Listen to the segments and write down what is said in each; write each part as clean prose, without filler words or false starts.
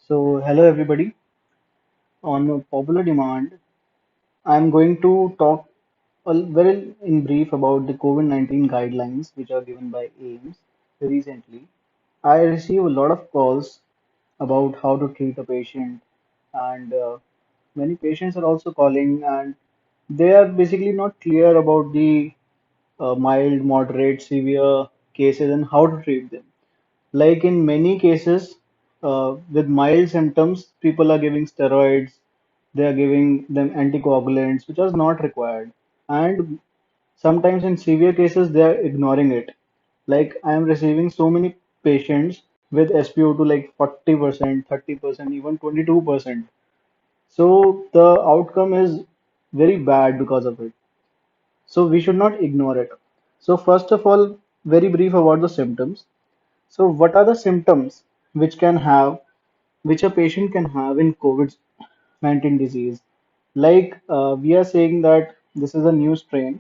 So, hello everybody. On a popular demand, I'm going to talk very in brief about the COVID-19 guidelines which are given by AIMS recently. I receive a lot of calls about how to treat a patient, and many patients are also calling, and they are basically not clear about the mild, moderate, severe cases and how to treat them. Like in many cases, with mild symptoms, people are giving steroids, they are giving them anticoagulants, which are not required. And sometimes in severe cases, they are ignoring it. Like I am receiving so many patients with SpO2 like 40%, 30%, even 22%. So the outcome is very bad because of it. So we should not ignore it. So first of all, very brief about the symptoms. So, what are the symptoms which can have, which a patient can have in COVID-19 disease? Like we are saying that this is a new strain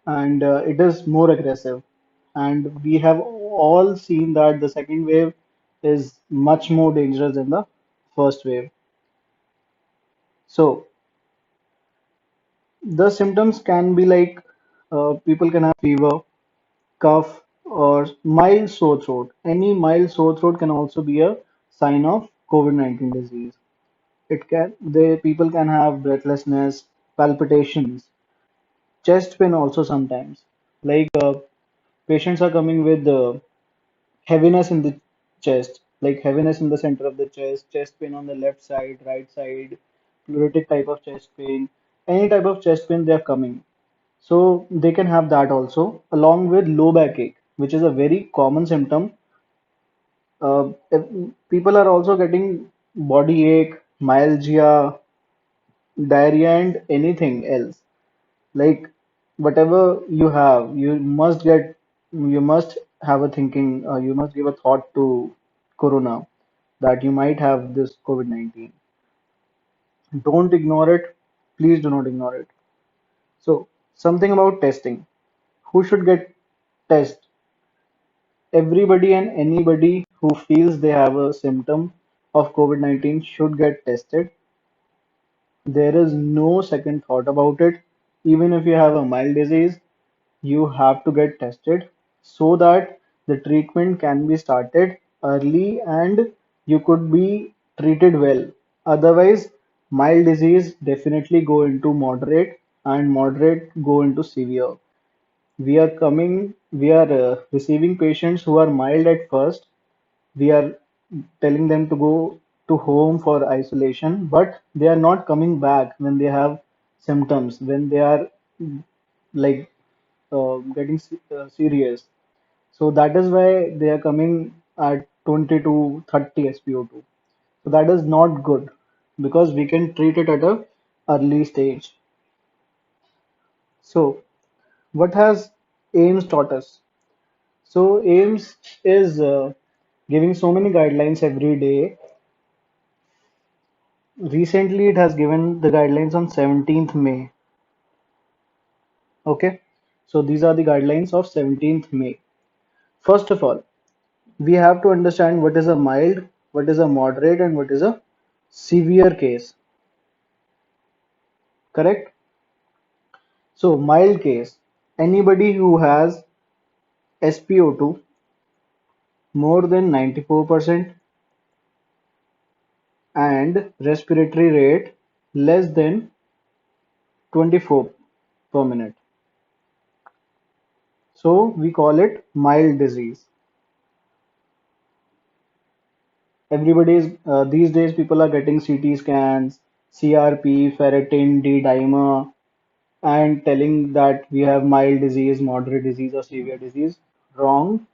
and it is more aggressive. And we have all seen that the second wave is much more dangerous than the first wave. So, the symptoms can be like people can have fever, cough, or mild sore throat. Any mild sore throat can also be a sign of COVID-19 disease. It can they people can have breathlessness, palpitations, chest pain also sometimes. Like patients are coming with heaviness in the chest, like heaviness in the center of the chest pain on the left side, right side, pleuritic type of chest pain, any type of chest pain they are coming. So they can have that also, along with low backache, which is a very common symptom. People are also getting body ache, myalgia, diarrhea, and anything else. Like whatever you have, you must have a thinking, you must give a thought to Corona that you might have this COVID-19. Don't ignore it. Please do not ignore it. So, something about testing. Who should get test? Everybody and anybody who feels they have a symptom of COVID-19 should get tested. There is no second thought about it. Even if you have a mild disease, you have to get tested so that the treatment can be started early and you could be treated well. Otherwise, mild disease definitely go into moderate and moderate go into severe. We are receiving patients who are mild at first. We are telling them to go to home for isolation, but they are not coming back when they have symptoms, when they are like getting serious. So that is why they are coming at 20 to 30 SpO2. So that is not good because we can treat it at a early stage. So what has AIMS taught us? So AIMS is giving so many guidelines every day. Recently, it has given the guidelines on 17th May. Okay, so these are the guidelines of 17th May. First of all, we have to understand what is a mild, what is a moderate, and what is a severe case. Correct? So, mild case, anybody who has SpO2 more than 94% and respiratory rate less than 24 per minute. So, we call it mild disease. Everybody is these days people are getting CT scans, CRP, ferritin, D dimer, and telling that we have mild disease, moderate disease, or severe disease. Wrong.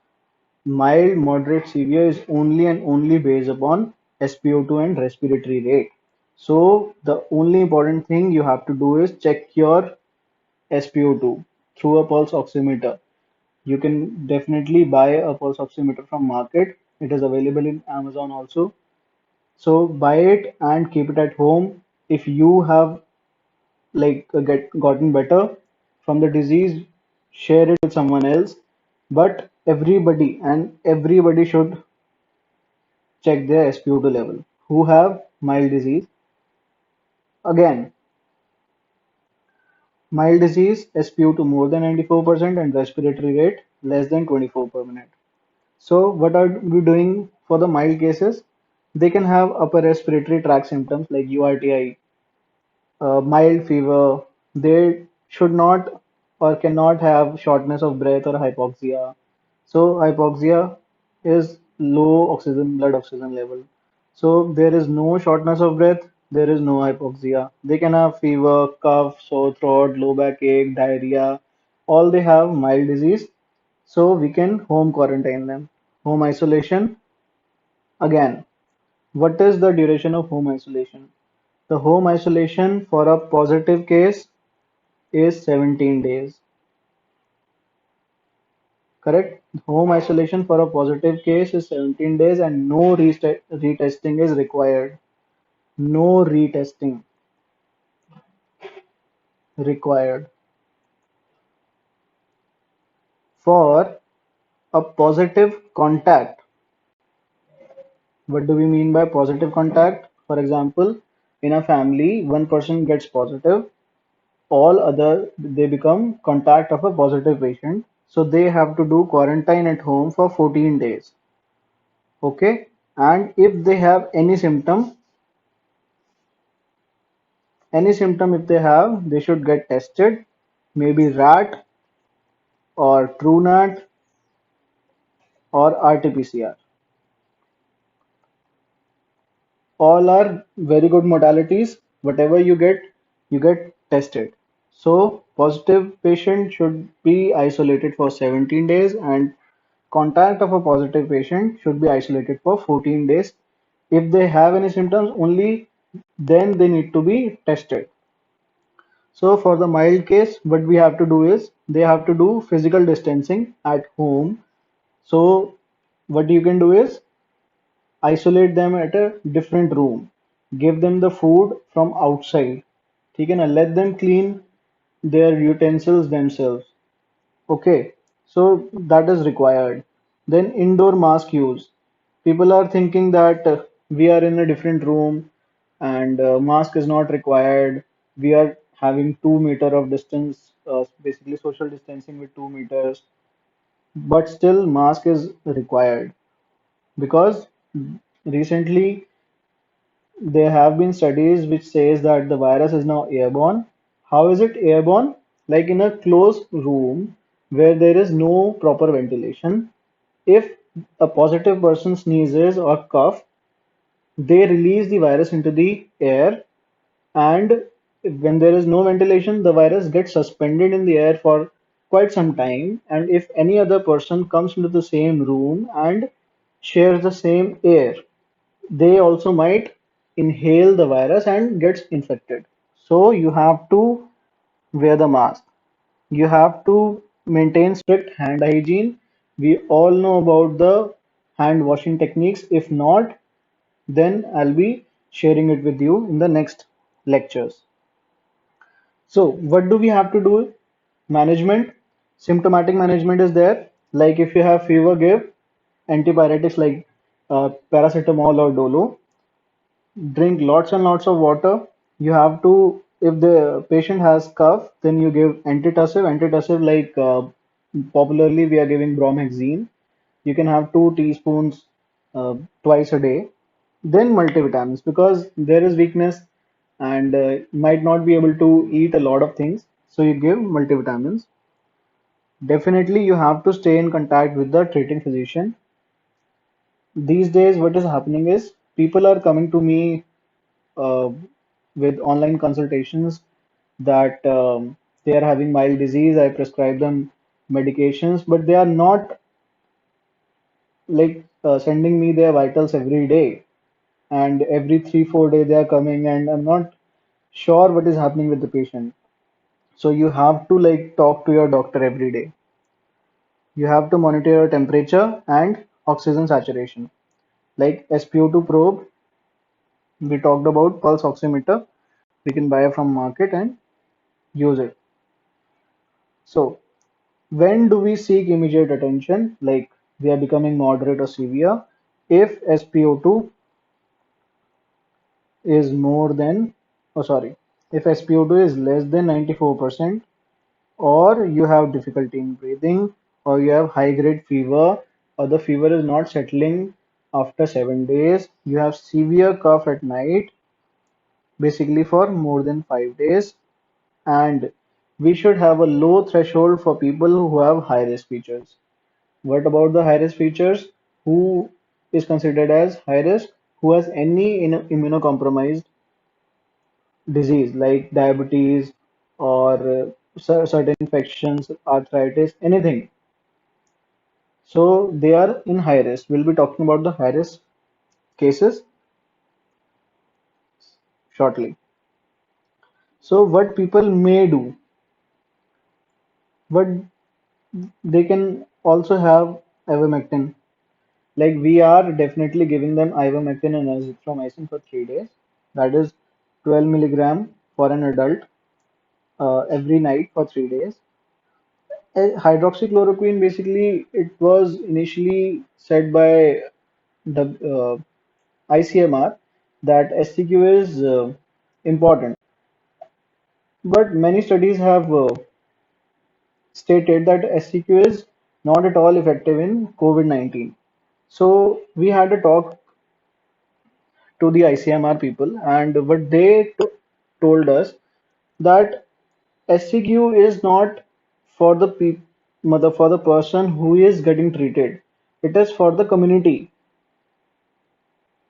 Mild, moderate, severe is only and only based upon SpO2 and respiratory rate. So the only important thing you have to do is check your SpO2 through a pulse oximeter. You can definitely buy a pulse oximeter from market. It is available in Amazon also. So buy it and keep it at home. If you have like get gotten better from the disease, share it with someone else. But everybody should check their SpO2 level. Who have mild disease? Again, mild disease, SpO2 more than 94% and respiratory rate less than 24 per minute. So what are we doing for the mild cases? They can have upper respiratory tract symptoms like URTI, mild fever. They should not or cannot have shortness of breath or hypoxia. So hypoxia is low oxygen, blood oxygen level. So there is no shortness of breath, there is no hypoxia. They can have fever, cough, sore throat, low backache, diarrhea. All they have mild disease. So we can home quarantine them. Home isolation. Again, what is the duration of home isolation? The home isolation for a positive case is 17 days. Correct? Home isolation for a positive case is 17 days and no retesting is required. No retesting required. For a positive contact, what do we mean by positive contact? For example, in a family, one person gets positive, all other they become contact of a positive patient. So they have to do quarantine at home for 14 days. Okay? And if they have any symptom if they have, they should get tested, maybe rat or TrueNAT or RT-PCR. All are very good modalities. Whatever you get tested. So positive patient should be isolated for 17 days and contact of a positive patient should be isolated for 14 days. If they have any symptoms, only then they need to be tested. So for the mild case, what we have to do is they have to do physical distancing at home. So what you can do is isolate them at a different room. Give them the food from outside. ठीक है ना? Let them clean their utensils themselves. Okay, so that is required. Then indoor mask use. People are thinking that we are in a different room and mask is not required. We are having 2 meter of distance, basically social distancing with 2 meters, but still mask is required because recently there have been studies which says that the virus is now airborne. How is it airborne? Like in a closed room where there is no proper ventilation. If a positive person sneezes or cough, they release the virus into the air, and when there is no ventilation, the virus gets suspended in the air for quite some time. And if any other person comes into the same room and shares the same air, they also might inhale the virus and gets infected. So you have to wear the mask. You have to maintain strict hand hygiene. We all know about the hand washing techniques. If not, then I'll be sharing it with you in the next lectures. So what do we have to do? Management, symptomatic management is there. Like if you have fever, give antipyretics like paracetamol or Dolo. Drink lots and lots of water. You have to, if the patient has cough, then you give antitussive. Antitussive like popularly we are giving bromhexine. You can have 2 teaspoons twice a day. Then multivitamins because there is weakness and might not be able to eat a lot of things. So you give multivitamins. Definitely you have to stay in contact with the treating physician. These days, what is happening is people are coming to me uh, with online consultations that they are having mild disease. I prescribe them medications, but they are not like sending me their vitals every day. And every 3 4 days they are coming, and I'm not sure what is happening with the patient. So you have to like talk to your doctor every day. You have to monitor your temperature and oxygen saturation. Like SpO2 probe, we talked about pulse oximeter. We can buy from market and use it. So when do we seek immediate attention? Like we are becoming moderate or severe. If SpO2 is more than, oh sorry, if SpO2 is less than 94%, or you have difficulty in breathing, or you have high grade fever, or the fever is not settling after 7 days, you have severe cough at night, basically for more than 5 days, and we should have a low threshold for people who have high risk features. What about the high risk features? Who is considered as high risk? Who has any immunocompromised disease like diabetes or certain infections, arthritis, anything. So they are in high risk. We'll be talking about the high risk cases shortly. So what people may do, but they can also have ivermectin. Like we are definitely giving them ivermectin and azithromycin for 3 days. That is 12 milligram for an adult every night for 3 days. Hydroxychloroquine, basically, it was initially said by the ICMR that SCQ is important, but many studies have stated that SCQ is not at all effective in COVID-19. So we had a talk to the ICMR people, and what they told us that SCQ is not for the mother for the person who is getting treated. It is for the community.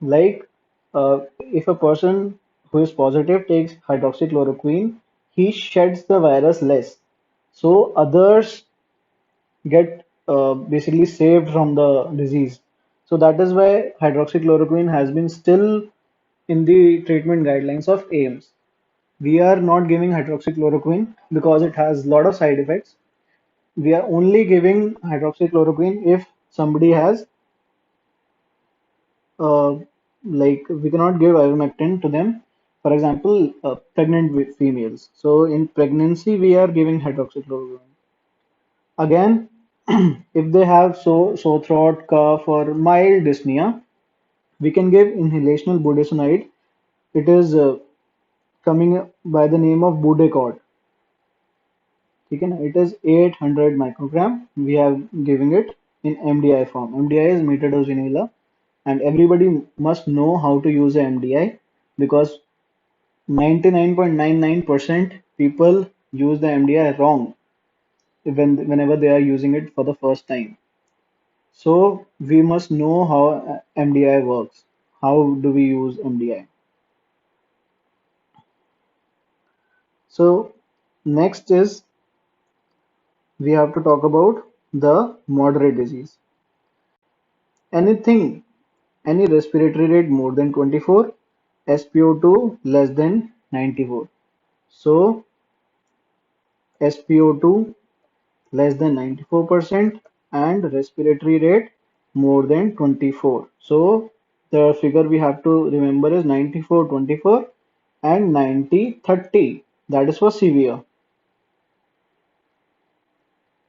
Like if a person who is positive takes hydroxychloroquine, he sheds the virus less. So others get basically saved from the disease. So that is why hydroxychloroquine has been still in the treatment guidelines of AIMS. We are not giving hydroxychloroquine because it has a lot of side effects. We are only giving hydroxychloroquine if somebody has uh, like we cannot give ivermectin to them. For example, pregnant females. So in pregnancy, we are giving hydroxychloroquine. Again, if they have sore throat, cough, or mild dyspnea, we can give inhalational budesonide. It is coming by the name of Budecort. ठीक है ना? It is 800 microgram. We are giving it in MDI form. MDI is metered dose inhaler, and everybody must know how to use a MDI because 99.99% people use the MDI wrong whenever they are using it for the first time. So we must know how MDI works. How do we use MDI? So next is we have to talk about the moderate disease. Anything, any respiratory rate more than 24, SpO2 less than 94. So SpO2 less than 94% and respiratory rate more than 24. So the figure we have to remember is 94-24 and 90-30. That is for severe.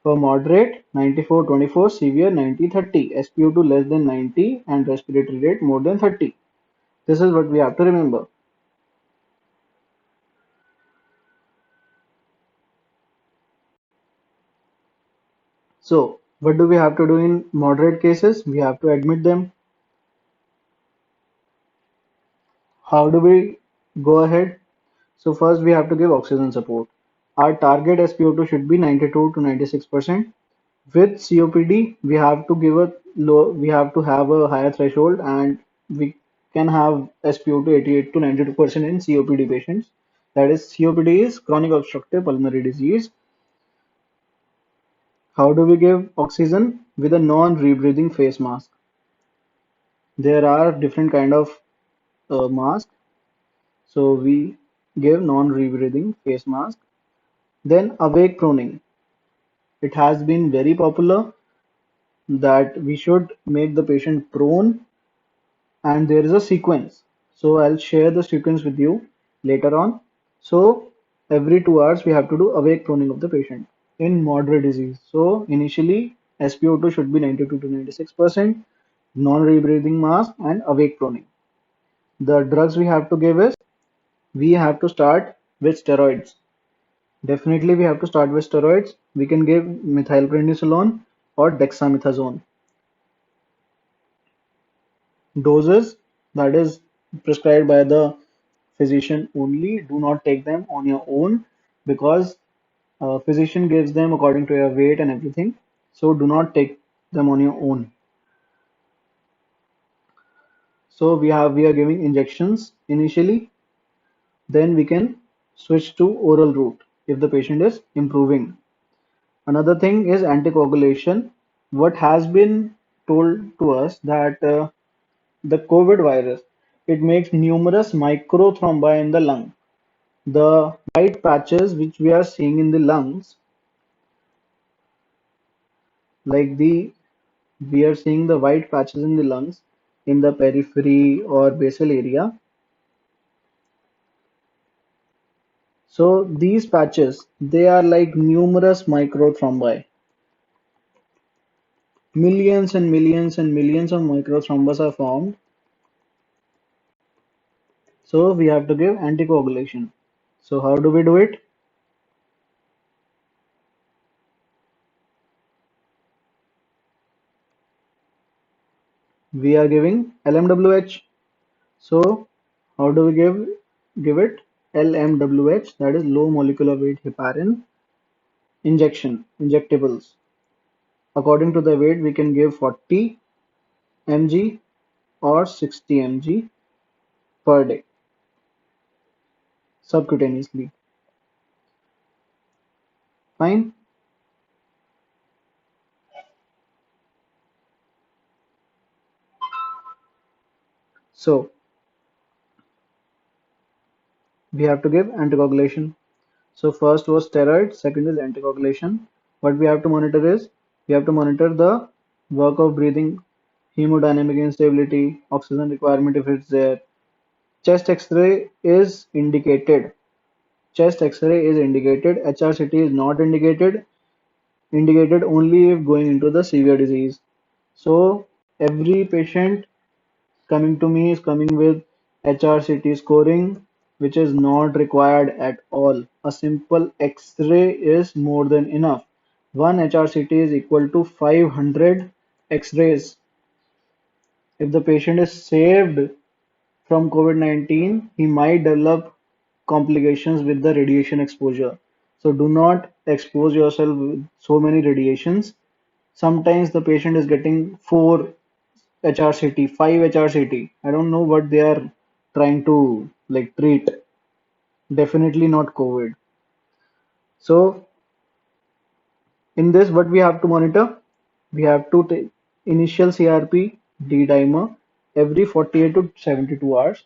For moderate, 94-24, severe 90-30, SpO2 less than 90 and respiratory rate more than 30. This is what we have to remember. So what do we have to do in moderate cases? We have to admit them. How do we go ahead? So first we have to give oxygen support. Our target SpO2 should be 92 to 96%. With COPD, we have to give a low, we have to have a higher threshold, and we can have SpO2 88 to 92% in COPD patients. That is, COPD is chronic obstructive pulmonary disease. How do we give oxygen? With a non-rebreathing face mask. There are different kind of masks. So we give non-rebreathing face mask. Then awake proning. It has been very popular that we should make the patient prone, and there is a sequence. So I'll share the sequence with you later on. So every 2 hours we have to do awake proning of the patient in moderate disease. So initially SpO2 should be 92 to 96%. non-rebreathing mask, and awake proning. The drugs we have to give is we have to start with steroids. Definitely we have to start with steroids. We can give methylprednisolone or dexamethasone. Doses that is prescribed by the physician only. Do not take them on your own because physician gives them according to your weight and everything. So do not take them on your own. So we are giving injections initially, then we can switch to oral route if the patient is improving. Another thing is anticoagulation. What has been told to us that the COVID virus, it makes numerous microthrombi in the lung. The white patches which we are seeing in the lungs, like the we are seeing the white patches in the lungs in the periphery or basal area. So these patches, they are like numerous microthrombi. Millions and millions and millions of microthrombus are formed. So we have to give anticoagulation. So how do we do it? We are giving LMWH. So how do we give it? LMWH, that is low molecular weight heparin injectables. According to the weight, we can give 40 mg or 60 mg per day subcutaneously. Fine. So we have to give anticoagulation. So first was steroid, second is anticoagulation. What we have to monitor is we have to monitor the work of breathing, hemodynamic instability, oxygen requirement if it's there. Chest X-ray is indicated. Chest X-ray is indicated. HRCT is not indicated. Indicated only if going into the severe disease. So every patient coming to me is coming with HRCT scoring, which is not required at all. A simple X-ray is more than enough. One HRCT is equal to 500 X-rays. If the patient is saved from COVID-19, he might develop complications with the radiation exposure. So do not expose yourself with so many radiations. Sometimes the patient is getting 4 HRCT, 5 HRCT. I don't know what they are trying to like treat. Definitely not COVID. So in this, what we have to monitor, we have to take initial CRP D-dimer every 48 to 72 hours.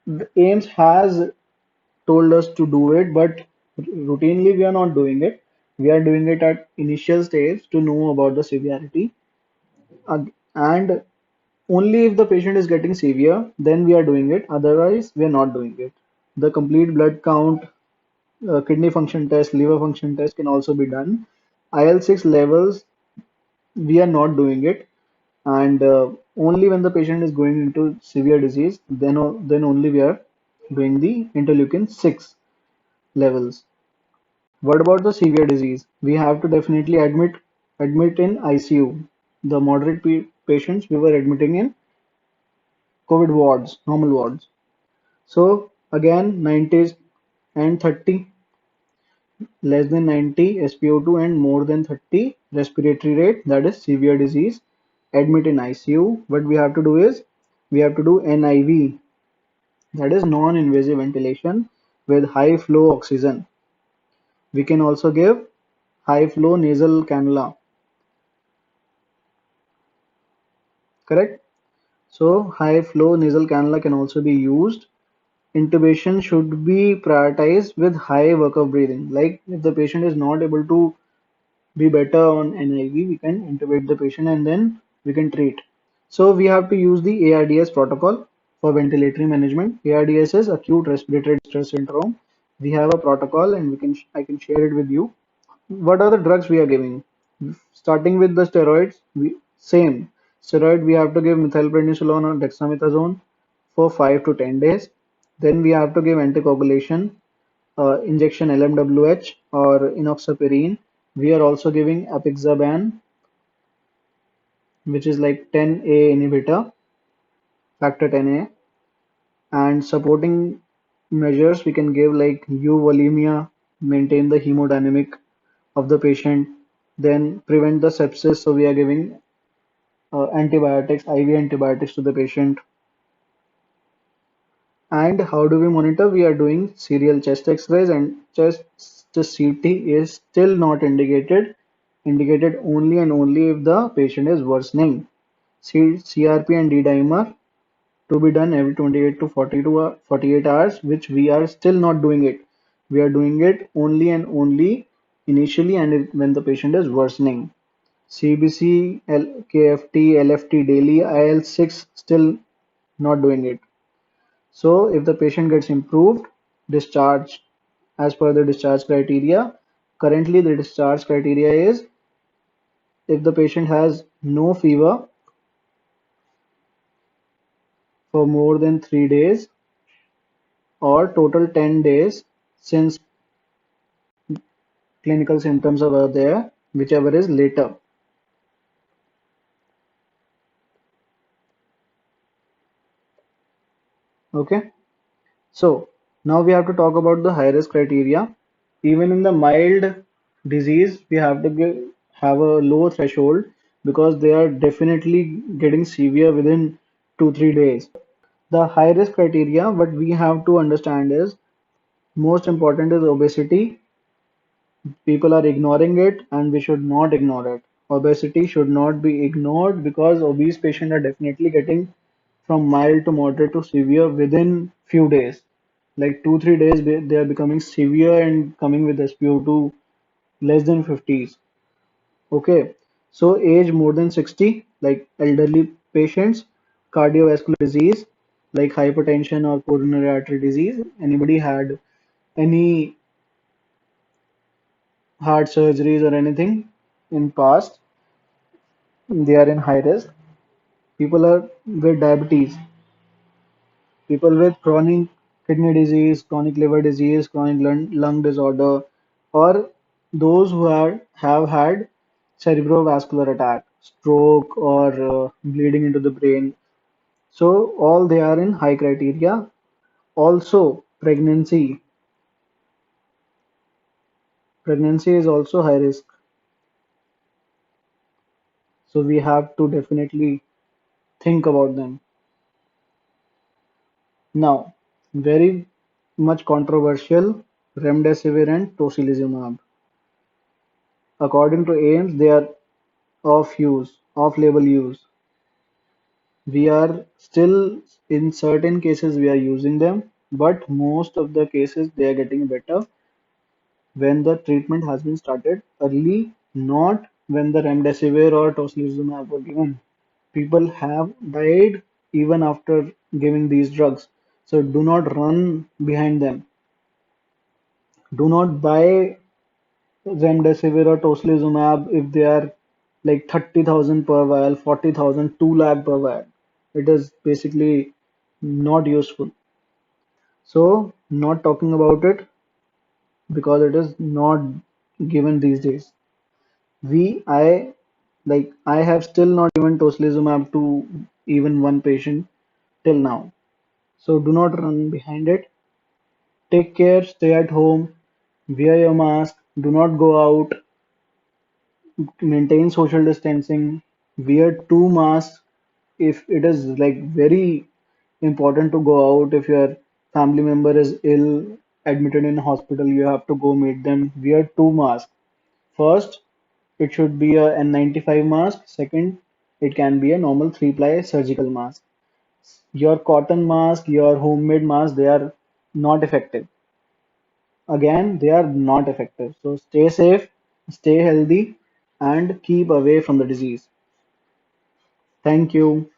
The AIMS has told us to do it, but routinely we are not doing it. We are doing it at initial stage to know about the severity. And only if the patient is getting severe, then we are doing it. Otherwise, we are not doing it. The complete blood count, kidney function test, liver function test can also be done. IL-6 levels, we are not doing it. And only when the patient is going into severe disease, then only we are doing the interleukin 6 levels. What about the severe disease? We have to definitely admit in ICU. The moderate patients we were admitting in COVID wards, normal wards. So again, 90s and 30, less than 90 SpO2 and more than 30 respiratory rate, that is severe disease. Admit in ICU. What we have to do is we have to do NIV, that is non-invasive ventilation with high flow oxygen. We can also give high flow nasal cannula, correct? So high flow nasal cannula can also be used. Intubation should be prioritized with high work of breathing. Like if the patient is not able to be better on NIV, we can intubate the patient and then we can treat. So we have to use the ARDS protocol for ventilatory management. ARDS is acute respiratory distress syndrome. We have a protocol and I can share it with you. What are the drugs we are giving? Starting with the steroids, same. Steroid, we have to give methylprednisolone or dexamethasone for 5 to 10 days. Then we have to give anticoagulation, injection LMWH or enoxaparin. We are also giving apixaban, which is like 10A inhibitor, factor 10A, and supporting measures we can give like euvolemia, maintain the hemodynamic of the patient, then prevent the sepsis. So we are giving antibiotics, IV antibiotics to the patient. And how do we monitor? We are doing serial chest X-rays and chest CT is still not indicated. Indicated only and only if the patient is worsening. CRP and D-dimer to be done every 28 to 48 hours, which we are still not doing it. We are doing it only and only initially and when the patient is worsening. CBC, KFT, LFT daily, IL-6 still not doing it. So if the patient gets improved, discharge as per the discharge criteria. Currently the discharge criteria is if the patient has no fever for more than 3 days or total 10 days since clinical symptoms are there, whichever is later. Okay. So now we have to talk about the high risk criteria. Even in the mild disease, we have to have a low threshold because they are definitely getting severe within 2 3 days. The high risk criteria, what we have to understand is most important is obesity. People are ignoring it and we should not ignore it. Obesity should not be ignored because obese patients are definitely getting from mild to moderate to severe within few days. Like 2 3 days they are becoming severe and coming with SpO2 less than 50s. Okay. So age more than 60, like elderly patients, cardiovascular disease like hypertension or coronary artery disease. Anybody had any heart surgeries or anything in past, they are in high risk. People are with diabetes, people with chronic kidney disease, chronic liver disease, chronic lung disorder, or those who have had cerebrovascular attack, stroke, or bleeding into the brain. So all they are in high criteria. Also, pregnancy is also high risk. So we have to definitely think about them. Now, very much controversial, remdesivir and tocilizumab. According to AIMS, they are off-label use. We are still, in certain cases, we are using them, but most of the cases they are getting better when the treatment has been started early, not when the remdesivir or tocilizumab were given. People have died even after giving these drugs. So do not run behind them. Do not buy remdesivir or tocilizumab if they are like 30,000 per vial, 40,000, 2 lakh per vial. It is basically not useful. So not talking about it because it is not given these days. I have still not given tocilizumab to even one patient till now. So do not run behind it. Take care, stay at home, wear your mask, do not go out, maintain social distancing, wear two masks if it is like very important to go out. If your family member is ill, admitted in hospital, you have to go meet them. Wear two masks. First, it should be a N95 mask. Second, it can be a normal three-ply surgical mask. Your cotton mask, your homemade mask, they are not effective. Again, they are not effective. So stay safe, stay healthy, and keep away from the disease. Thank you.